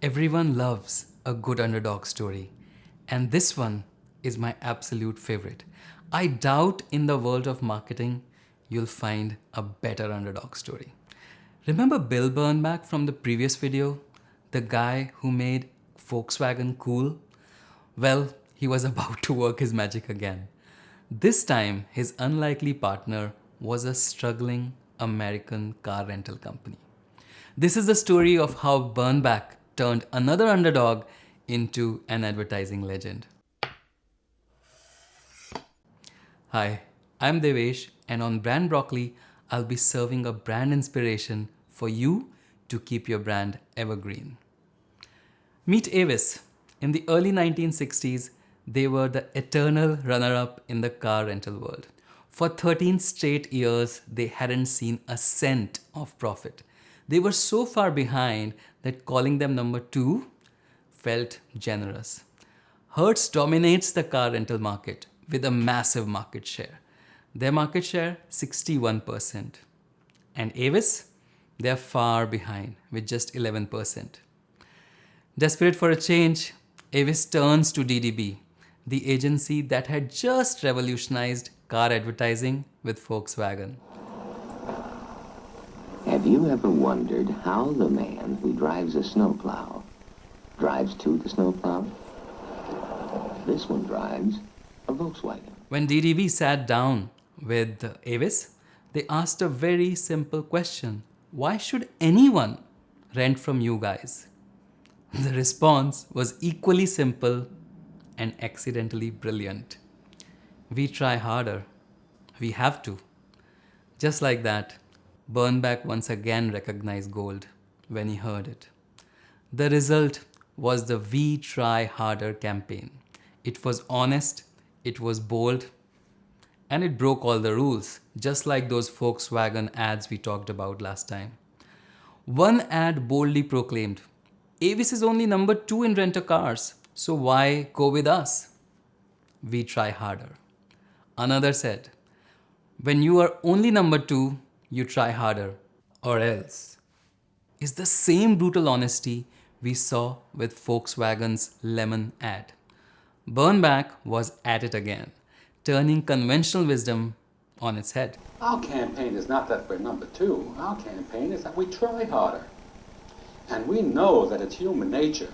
Everyone loves a good underdog story, and this one is my absolute favorite. I doubt in the world of marketing you'll find a better underdog story. Remember Bill Bernbach from the previous video? The guy who made Volkswagen cool? Well, he was about to work his magic again. This time, his unlikely partner was a struggling American car rental company. This is the story of how Bernbach turned another underdog into an advertising legend. Hi, I'm Devesh, and on Brand Broccoli, I'll be serving a brand inspiration for you to keep your brand evergreen. Meet Avis. In the early 1960s, they were the eternal runner-up in the car rental world. For 13 straight years, they hadn't seen a cent of profit. They were so far behind that calling them number 2 felt generous. Hertz dominates the car rental market with a massive market share. Their market share 61%. And Avis, they're far behind with just 11%. Desperate for a change, Avis turns to DDB, the agency that had just revolutionized car advertising with Volkswagen. Have you ever wondered how the man who drives a snowplow drives to the snowplow? This one drives a Volkswagen. When DDB sat down with Avis, they asked a very simple question. Why should anyone rent from you guys? The response was equally simple and accidentally brilliant. We try harder. We have to. Just like that, Bernbach once again recognized gold when he heard it. The result was the We Try Harder campaign. It was honest, it was bold, and it broke all the rules, just like those Volkswagen ads we talked about last time. One ad boldly proclaimed, Avis is only number 2 in rent-a-cars, so why go with us? We try harder. Another said, when you are only number 2, you try harder, or else. Is the same brutal honesty we saw with Volkswagen's lemon ad. Bernbach was at it again, turning conventional wisdom on its head. Our campaign is not that we're number 2. Our campaign is that we try harder. And we know that it's human nature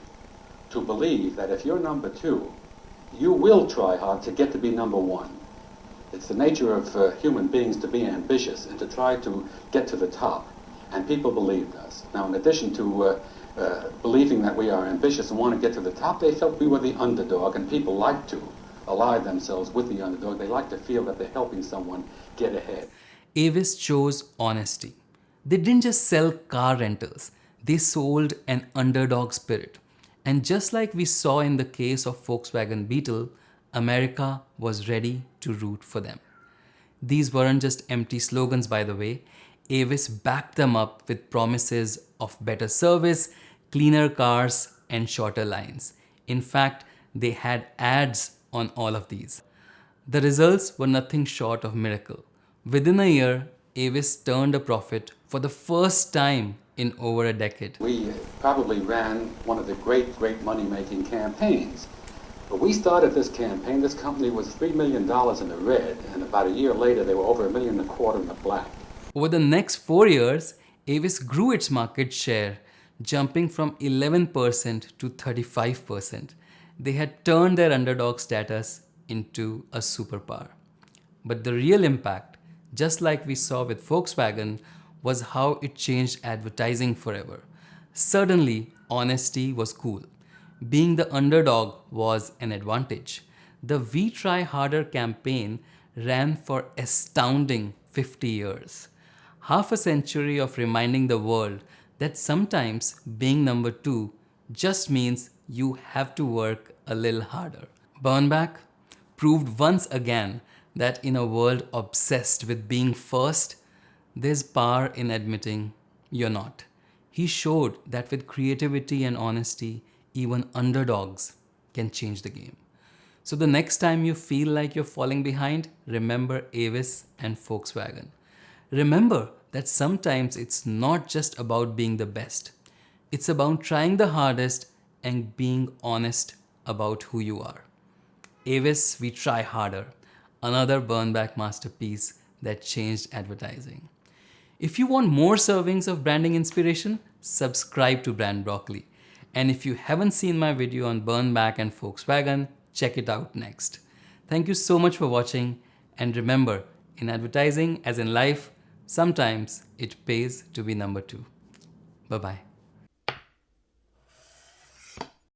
to believe that if you're number 2, you will try hard to get to be number 1. It's the nature of human beings to be ambitious and to try to get to the top. And people believed us. Now, in addition to believing that we are ambitious and want to get to the top, they felt we were the underdog, and people like to ally themselves with the underdog. They like to feel that they're helping someone get ahead. Avis chose honesty. They didn't just sell car rentals. They sold an underdog spirit. And just like we saw in the case of Volkswagen Beetle, America was ready to root for them. These weren't just empty slogans, by the way. Avis backed them up with promises of better service, cleaner cars, and shorter lines. In fact, they had ads on all of these. The results were nothing short of miracle. Within a year, Avis turned a profit for the first time in over a decade. We probably ran one of the great money-making campaigns. But we started this campaign, this company was $3 million in the red, and about a year later they were over $1.25 million in the black. Over the next 4 years, Avis grew its market share, jumping from 11% to 35%. They had turned their underdog status into a superpower. But the real impact, just like we saw with Volkswagen, was how it changed advertising forever. Suddenly, honesty was cool. Being the underdog was an advantage. The We Try Harder campaign ran for astounding 50 years. Half a century of reminding the world that sometimes being number 2 just means you have to work a little harder. Bernbach proved once again that in a world obsessed with being first, there's power in admitting you're not. He showed that with creativity and honesty, even underdogs can change the game. So the next time you feel like you're falling behind, remember Avis and Volkswagen. Remember that sometimes it's not just about being the best. It's about trying the hardest and being honest about who you are. Avis, we try harder. Another Bernbach masterpiece that changed advertising. If you want more servings of branding inspiration, subscribe to Brand Broccoli. And if you haven't seen my video on Bernbach and Volkswagen, check it out next. Thank you so much for watching. And remember, in advertising, as in life, sometimes it pays to be number two. Bye-bye.